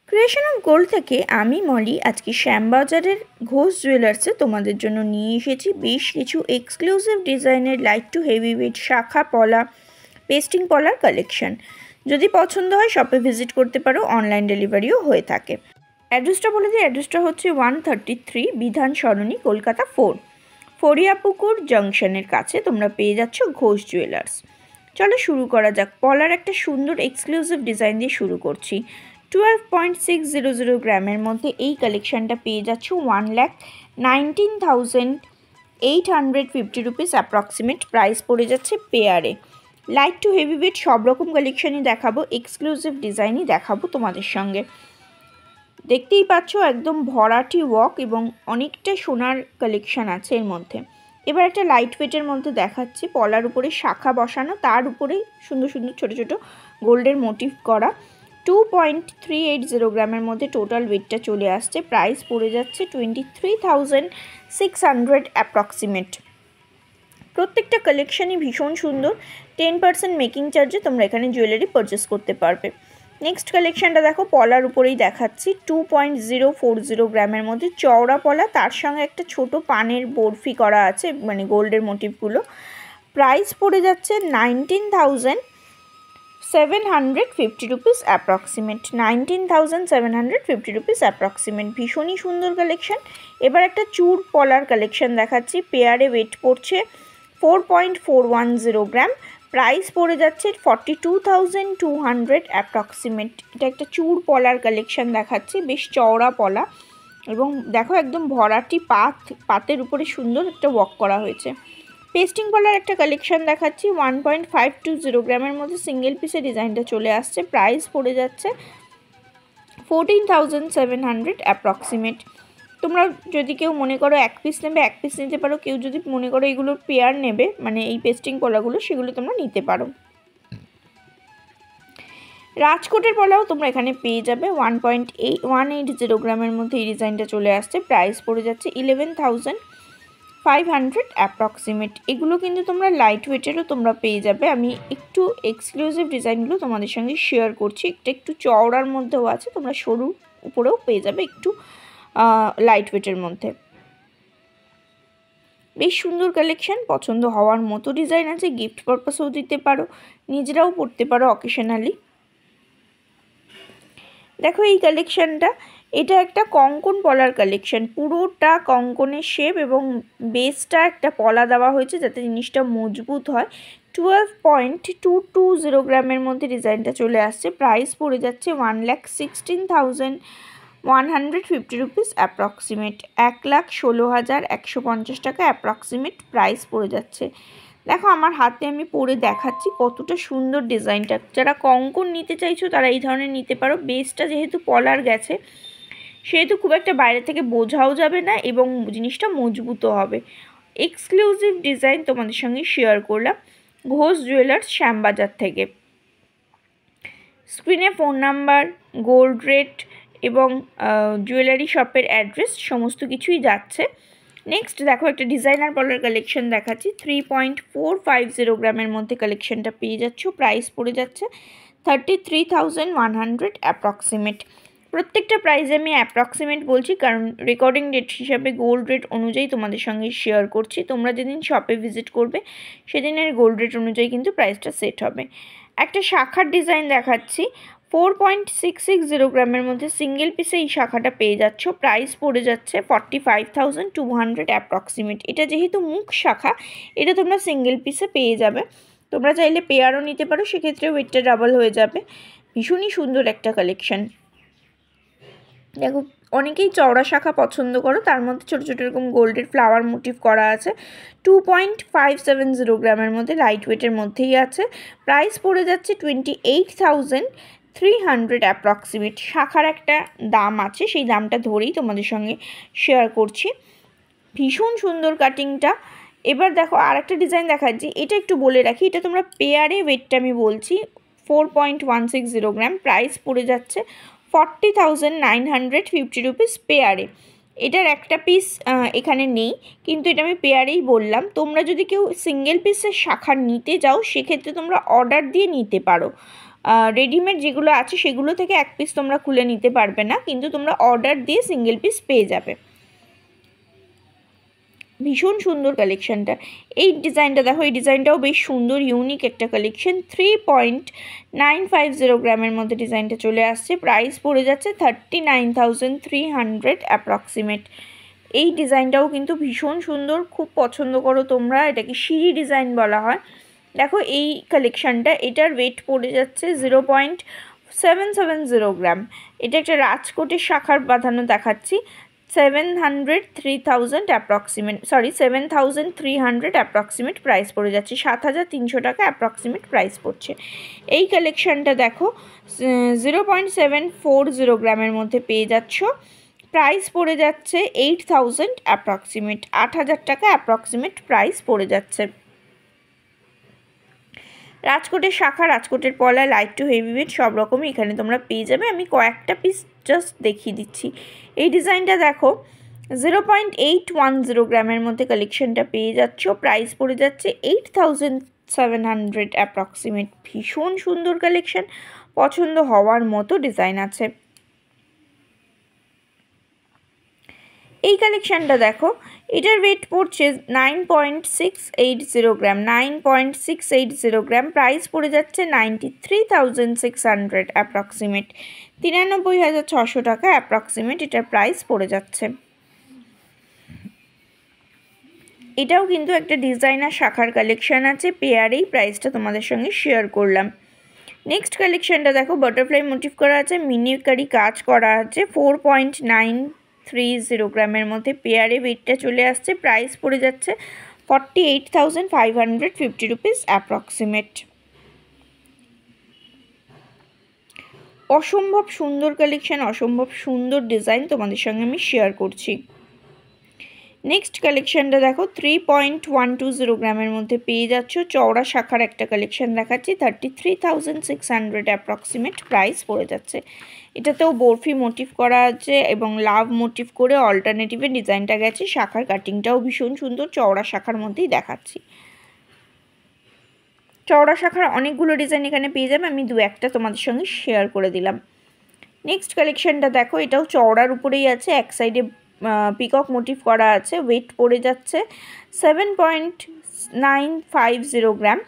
Creation of gold থেকে আমি মলি আজকে শ্যামবাজারের ঘোষ জুয়েলার্সে তোমাদের জন্য নিয়ে এসেছি বেশ কিছু এক্সক্লুসিভ ডিজাইনের লাইট টু হেভি ওয়েট শাখা পলা পেস্টিং পলার কালেকশন। যদি পছন্দ হয় শপে ভিজিট করতে পারো, অনলাইন ডেলিভারিও হয়ে থাকে। অ্যাড্রেসটা বলে দিই, অ্যাড্রেসটা হচ্ছে 133 বিধান সরণি, কলকাতা 4, ফরিয়াপুকুর জংশনের কাছে তোমরা পেয়ে যাচ্ছ ঘোষ জুয়েলার্স। চলো শুরু করা যাক। পলার একটা সুন্দর এক্সক্লুসিভ ডিজাইন দিয়ে শুরু করছি। 12.600 গ্রামের মধ্যে এই কালেকশানটা পেয়ে যাচ্ছ 1,19,850 রুপিস অ্যাপ্রক্সিমেট প্রাইস পড়ে যাচ্ছে পেয়ারে। লাইট টু হেভি ওয়েট সব রকম কালেকশানই দেখাবো, এক্সক্লুসিভ ডিজাইনই দেখাবো তোমাদের সঙ্গে। দেখতেই পাচ্ছ একদম ভরাটি ওয়ার্ক এবং অনেকটা সোনার কালেকশান আছে এর মধ্যে। এবার একটা লাইট ওয়েটের মধ্যে দেখাচ্ছি, পলার উপরে শাখা বসানো, তার উপরে সুন্দর সুন্দর ছোটো ছোটো গোল্ডের মোটিভ করা। 2.380 গ্রামের মধ্যে টোটাল ওয়েটটা চলে আসছে, প্রাইস পড়ে যাচ্ছে 23,600 অ্যাপ্রক্সিমেট। প্রত্যেকটা কালেকশানই ভীষণ সুন্দর। 10% মেকিং চার্জে তোমরা এখানে জুয়েলারি পারচেস করতে পারবে। নেক্সট কালেকশানটা দেখো, পলার উপরেই দেখাচ্ছি। 2.040 গ্রামের মধ্যে চওড়া পলা, তার সঙ্গে একটা ছোট পানের বরফি করা আছে, মানে গোল্ডের মোটিভগুলো। প্রাইস পড়ে যাচ্ছে 19,750 রুপিস অ্যাপ্রক্সিমেট। 19,750 rupees approximate. ভীষণই সুন্দর কালেকশান। এবার একটা চূড় পলার কালেকশান দেখাচ্ছি। পেয়ারে ওয়েট পড়ছে 4.410 গ্রাম, প্রাইস পড়ে যাচ্ছে 42,200 অ্যাপ্রক্সিমেট। এটা একটা চূড় পলার কালেকশান দেখাচ্ছি, বেশ চওড়া পলা এবং দেখো একদম ভরাটি পাতের উপরে সুন্দর একটা ওয়ার্ক করা হয়েছে। পেস্টিং পলার একটা কালেকশান দেখাচ্ছি। 1.520 গ্রামের মধ্যে সিঙ্গেল পিসের ডিজাইনটা চলে আসছে, প্রাইস পড়ে যাচ্ছে 14,700 অ্যাপ্রক্সিমেট। তোমরা যদি কেউ মনে করো এক পিস নেবে, এক পিস নিতে পারো। কেউ যদি মনে করো এগুলোর পেয়ার নেবে, মানে এই পেস্টিং পলাগুলো, সেগুলো তোমরা নিতে পারো। রাজকোটের পলাও তোমরা এখানে পেয়ে যাবে। 1.180 গ্রামের মধ্যে এই ডিজাইনটা চলে আসছে, প্রাইস পড়ে যাচ্ছে 11,500 অ্যাপ্রক্সিমেট। এগুলো কিন্তু তোমরা লাইট ওয়েটেরও তোমরা পেয়ে যাবে। আমি একটু এক্সক্লুসিভ ডিজাইনগুলো তোমাদের সঙ্গে শেয়ার করছি। একটু চওড়ার মধ্যেও আছে, তোমরা সরু উপরেও পেয়ে যাবে একটু লাইট ওয়েটের মধ্যে। বেশ সুন্দর কালেকশান, পছন্দ হওয়ার মতো ডিজাইন আছে। গিফট পারপাসেও দিতে পারো, নিজেরাও পরতে পারো অকেশনালি। দেখো এই কালেকশানটা, এটা একটা কঙ্কন পলার কালেকশান। পুরোটা কঙ্কনের শেপ এবং বেসটা একটা পলা দেওয়া হয়েছে যাতে জিনিসটা মজবুত হয়। 12.220 গ্রামের মধ্যে ডিজাইনটা চলে আসছে, প্রাইস পড়ে যাচ্ছে 1,16,150 রুপিস অ্যাপ্রক্সিমেট। 1,16,150 টাকা অ্যাপ্রক্সিমেট প্রাইস পড়ে যাচ্ছে। দেখো আমার হাতে আমি পরে দেখাচ্ছি কতটা সুন্দর ডিজাইনটা। যারা কঙ্কন নিতে চাইছো তারা এই ধরনের নিতে পারো। বেসটা যেহেতু পলার গেছে সেহেতু খুব একটা বাইরে থেকে বোঝাও যাবে না এবং জিনিসটা মজবুতও হবে। এক্সক্লুসিভ ডিজাইন তোমাদের সঙ্গে শেয়ার করলাম ঘোষ জুয়েলার্স শ্যামবাজার থেকে। স্ক্রিনে ফোন নাম্বার, গোল্ড রেট এবং জুয়েলারি শপের অ্যাড্রেস সমস্ত কিছুই যাচ্ছে। নেক্সট দেখো একটা ডিজাইনার পলার কালেকশন দেখাচ্ছি। 3.450 গ্রামের মধ্যে কালেকশনটা পেয়ে যাচ্ছ, প্রাইস পড়ে যাচ্ছে 33,100 অ্যাপ্রক্সিমেট। প্রত্যেকটা প্রাইস আমি অ্যাপ্রক্সিমেট বলছি কারণ রেকর্ডিং ডেট হিসাবে গোল্ড রেট অনুযায়ী তোমাদের সঙ্গে শেয়ার করছি। তোমরা যেদিন শপে ভিজিট করবে সেদিনের গোল্ড রেট অনুযায়ী কিন্তু প্রাইসটা সেট হবে। একটা শাখার ডিজাইন দেখাচ্ছি। 4.660 গ্রামের মধ্যে সিঙ্গেল পিসে এই শাখাটা পেয়ে যাচ্ছ, প্রাইস পড়ে যাচ্ছে 45,200 অ্যাপ্রক্সিমেট। এটা যেহেতু মুখ শাখা, এটা তোমরা সিঙ্গেল পিসে পেয়ে যাবে। তোমরা চাইলে পেয়ারও নিতে পারো, সেক্ষেত্রে ওয়েটটা ডাবল হয়ে যাবে। ভীষণই সুন্দর একটা কালেকশান। দেখো অনেকেই চওড়া শাখা পছন্দ করো, তার মধ্যে ছোটো ছোটো এরকম গোল্ডের ফ্লাওয়ার মোটিভ করা আছে। 2.570 গ্রামের মধ্যে লাইট ওয়েটের মধ্যেই আছে, প্রাইস পড়ে যাচ্ছে 28,300 অ্যাপ্রক্সিমেট। শাখার একটা দাম আছে, সেই দামটা ধরেই তোমাদের সঙ্গে শেয়ার করছি। ভীষণ সুন্দর কাটিংটা। এবার দেখো আর একটা ডিজাইন দেখাচ্ছি, এটা একটু বলে রাখি, এটা তোমরা পেয়ারে ওয়েটটা আমি বলছি 4.160 গ্রাম, প্রাইস পড়ে যাচ্ছে 40,950 রুপিস পেয়ারে। এটার একটা পিস এখানে নেই, কিন্তু এটা আমি পেয়ারেই বললাম। তোমরা যদি কেউ সিঙ্গেল পিসের শাখা নিতে যাও সেক্ষেত্রে তোমরা অর্ডার দিয়ে নিতে পারো। রেডিমেড যেগুলো আছে সেগুলো থেকে এক পিস তোমরা খুলে নিতে পারবে না, কিন্তু তোমরা অর্ডার দিয়ে সিঙ্গেল পিস পেয়ে যাবে। ভীষণ সুন্দর কালেকশানটা। এই ডিজাইনটা দেখো, এই ডিজাইনটাও বেশ সুন্দর, ইউনিক একটা কালেকশন। 3.950 গ্রামের মধ্যে ডিজাইনটা চলে আসছে। প্রাইস পড়ে যাচ্ছে 39,300 অ্যাপ্রক্সিমেট। এই ডিজাইনটাও কিন্তু ভীষণ সুন্দর, খুব পছন্দ করো তোমরা। এটাকে সিঁড়ি ডিজাইন বলা হয়। দেখো এই কালেকশানটা, এটার ওয়েট পড়ে যাচ্ছে 0.770 গ্রাম। এটা একটা রাজকোটের শাখার বাঁধানো দেখাচ্ছি। 703,000 অ্যাপ্রক্সিমেট, 7,300 অ্যাপ্রক্সিমেট প্রাইস পড়ে যাচ্ছে। 7,300 টাকা অ্যাপ্রক্সিমেট প্রাইস পড়ছে। এই কালেকশানটা দেখো 0.740 গ্রামের মধ্যে পেয়ে যাচ্ছ। প্রাইস পড়ে যাচ্ছে 8,000 অ্যাপ্রক্সিমেট, 8,000 টাকা অ্যাপ্রক্সিমেট প্রাইস পড়ে যাচ্ছে। রাজকোটের শাখা, রাজকোটের পলা, লাইট টু হেভি ওয়েট সব রকমই এখানে তোমরা পেয়ে যাবে। আমি কয়েকটা পিস জাস্ট দেখিয়ে দিচ্ছি। এই ডিজাইনটা দেখো 0.810 গ্রামের মধ্যে কালেকশনটা পেয়ে যাচ্ছ। প্রাইস পড়ে যাচ্ছে 8,700 অ্যাপ্রক্সিমেট। ভীষণ সুন্দর কালেকশন, পছন্দ হওয়ার মতো ডিজাইন আছে। এই কালেকশানটা দেখো, এটার ওয়েট পড়ছে 9.680 গ্রাম, 9.680 গ্রাম। প্রাইস পড়ে যাচ্ছে 93,600 অ্যাপ্রক্সিমেট, 93,600 টাকা অ্যাপ্রক্সিমেট এটার প্রাইস পড়ে যাচ্ছে। এটাও কিন্তু একটা ডিজাইনার শাখার কালেকশান আছে, পেয়ারেই প্রাইসটা তোমাদের সঙ্গে শেয়ার করলাম। নেক্সট কালেকশানটা দেখো, বাটারফ্লাই মোটিভ করা আছে, মিনিকারি কাজ করা আছে। 4.930 গ্রামের মধ্যে পেয়ারে ওয়েটটা চলে আসছে। প্রাইস পড়ে যাচ্ছে 48,550 রুপিস অ্যাপ্রক্সিমেট। অসম্ভব সুন্দর কালেকশান, অসম্ভব সুন্দর ডিজাইন তোমাদের সঙ্গে আমি শেয়ার করছি। নেক্সট কালেকশানটা দেখো 3.120 গ্রামের মধ্যে পেয়ে যাচ্ছ। চওড়া শাখার একটা কালেকশান দেখাচ্ছি। 33,600 অ্যাপ্রক্সিমেট প্রাইস পড়ে যাচ্ছে। এটাতেও বরফি মোটিভ করা আছে এবং লাভ মোটিভ করে অল্টারনেটিভে ডিজাইনটা গেছে। শাখার কাটিংটাও ভীষণ সুন্দর, চওড়া শাখার মধ্যেই দেখাচ্ছি। চওড়া শাখার অনেকগুলো ডিজাইন এখানে পেয়ে যাবে, আমি দু একটা তোমাদের সঙ্গে শেয়ার করে দিলাম। নেক্সট কালেকশানটা দেখো, এটাও চওড়ার উপরেই আছে, এক সাইডে পিকক মোটিভ করা আছে। ওয়েট পড়ে যাচ্ছে 7.950 গ্রাম,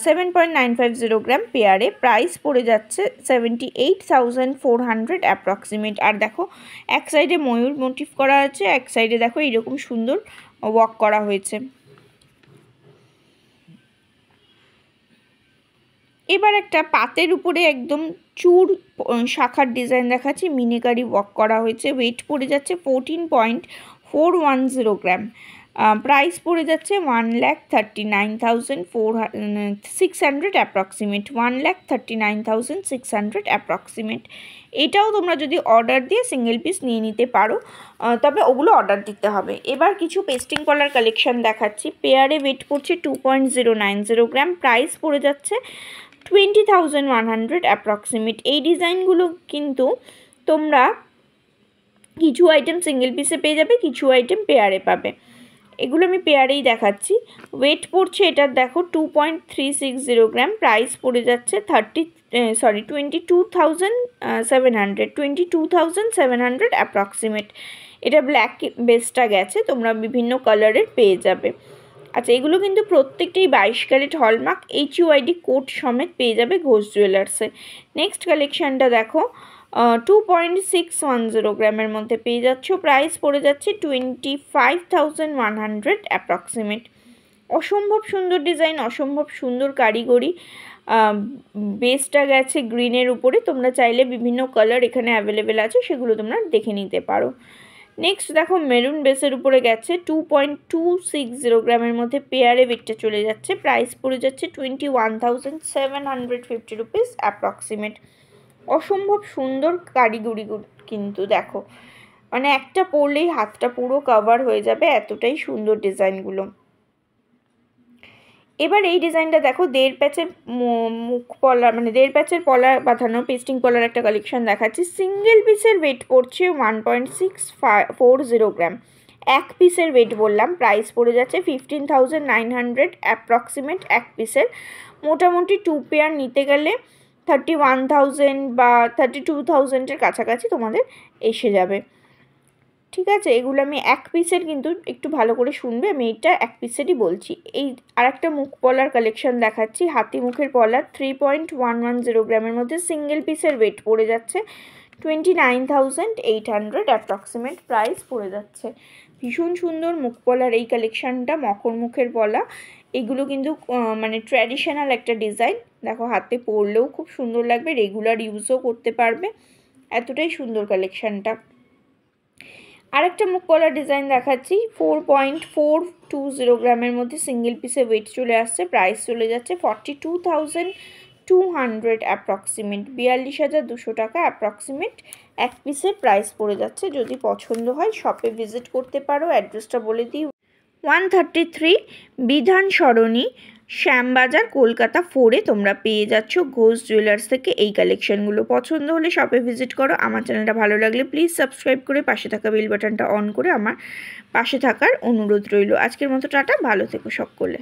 7.950 গ্রাম পেয়ারে। প্রাইস পড়ে যাচ্ছে 78,400 অ্যাপ্রক্সিমেট। আর দেখো এক সাইডে ময়ূর মোটিভ করা আছে, এক সাইডে দেখো এরকম সুন্দর ওয়ার্ক করা হয়েছে। এবার একটা পাতের উপরে একদম চূড় শাখার ডিজাইন দেখাচ্ছি, মিনিকারি ওয়ার্ক করা হয়েছে। ওয়েট পড়ে যাচ্ছে 14.410 গ্রাম। প্রাইস পড়ে যাচ্ছে 1,39,600 অ্যাপ্রক্সিমেট, 1,39,600 অ্যাপ্রক্সিমেট। এটাও তোমরা যদি অর্ডার দিয়ে সিঙ্গেল পিস নিয়ে নিতে পারো, তবে ওগুলো অর্ডার দিতে হবে। এবার কিছু পেস্টিং কলার কালেকশন দেখাচ্ছি। পেয়ারে ওয়েট পড়ছে 2.090 গ্রাম। প্রাইস পড়ে যাচ্ছে 20,100 অ্যাপ্রক্সিমেট। এই ডিজাইনগুলো কিন্তু তোমরা কিছু আইটেম সিঙ্গেল পিসে পেয়ে যাবে, কিছু আইটেম পেয়ারে পাবে। এগুলো আমি পেয়ারেই দেখাচ্ছি। ওয়েট পড়ছে এটার দেখো 2.360 গ্রাম। প্রাইস পড়ে যাচ্ছে 22,700 অ্যাপ্রক্সিমেট। এটা ব্ল্যাক বেসটা গেছে, তোমরা বিভিন্ন কালারের পেয়ে যাবে। আচ্ছা, এগুলো কিন্তু প্রত্যেকটাই 22 ক্যারেট হলমার্ক, HUID কোড সমেত পেয়ে যাবে ঘোষ জুয়েলার্সে। নেক্সট কালেকশানটা দেখো 2.610 গ্রামের মধ্যে পেয়ে যাচ্ছ। প্রাইস পড়ে যাচ্ছে 25,100 অ্যাপ্রক্সিমেট। অসম্ভব সুন্দর ডিজাইন, অসম্ভব সুন্দর কারিগরি। বেসটা গেছে গ্রিনের উপরে, তোমরা চাইলে বিভিন্ন কালার এখানে অ্যাভেলেবেল আছে, সেগুলো তোমরা দেখে নিতে পারো। নেক্সট দেখো মেরুন বেসের উপরে গেছে 2.260 গ্রামের মধ্যে পেয়ারে ওয়েটটা চলে যাচ্ছে। প্রাইস পড়ে যাচ্ছে 21,750 রুপিস অ্যাপ্রক্সিমেট। অসম্ভব সুন্দর কারিগরি কিন্তু দেখো, মানে একটা পরলেই হাতটা পুরো কভার হয়ে যাবে, এতটাই সুন্দর ডিজাইনগুলো। এবার এই ডিজাইনটা দেখো, 1.5 প্যাচের মুখ পলা, মানে 1.5 প্যাচের পলা বাঁধানো পেস্টিং পলার একটা কালেকশন দেখাচ্ছি। সিঙ্গেল পিসের ওয়েট পড়ছে 1.640 গ্রাম। এক পিসের ওয়েট বললাম। প্রাইস পড়ে যাচ্ছে 15,900 অ্যাপ্রক্সিমেট এক পিসের। মোটামুটি 2 পেয়ার নিতে গেলে 31,000 বা 32,000-এর কাছাকাছি তোমাদের এসে যাবে। ঠিক আছে, এগুলো আমি এক পিসের, কিন্তু একটু ভালো করে শুনবে, আমি এইটা এক পিসেরই বলছি। এই আরেকটা মুখ পলার কালেকশন দেখাচ্ছি, হাতি মুখের পলা 3.110 গ্রামের মধ্যে সিঙ্গেল পিসের ওয়েট পড়ে যাচ্ছে 29,800 অ্যাপ্রক্সিমেট প্রাইস পড়ে যাচ্ছে। ভীষণ সুন্দর মুখ পলার এই কালেকশানটা, মকর মুখের পলা। এগুলো কিন্তু মানে ট্র্যাডিশনাল একটা ডিজাইন, দেখো হাতে পরলেও খুব সুন্দর লাগবে, রেগুলার ইউজও করতে পারবে, এতটাই সুন্দর কালেকশানটা। আরেকটা মুখ পলার ডিজাইন দেখাচ্ছি 4.420 গ্রামের মধ্যে সিঙ্গেল পিসে ওয়েট চলে আসছে, প্রাইস চলে যাচ্ছে 42,200 অ্যাপ্রক্সিমেট, 42,200 টাকা অ্যাপ্রক্সিমেট এক পিসের প্রাইস পড়ে যাচ্ছে। যদি পছন্দ হয় শপে ভিজিট করতে পারো। অ্যাড্রেসটা বলে দিই, 133 বিধান সরণি, শ্যামবাজার, কলকাতা 4-এ তোমরা পেয়ে যাচ্ছ ঘোষ জুয়েলার্স থেকে এই কালেকশানগুলো। পছন্দ হলে শপে ভিজিট করো। আমার চ্যানেলটা ভালো লাগলে প্লিজ সাবস্ক্রাইব করে পাশে থাকা বেল বাটনটা অন করে আমার পাশে থাকার অনুরোধ রইল। আজকের মতো টাটা, ভালো থেকো সকলে।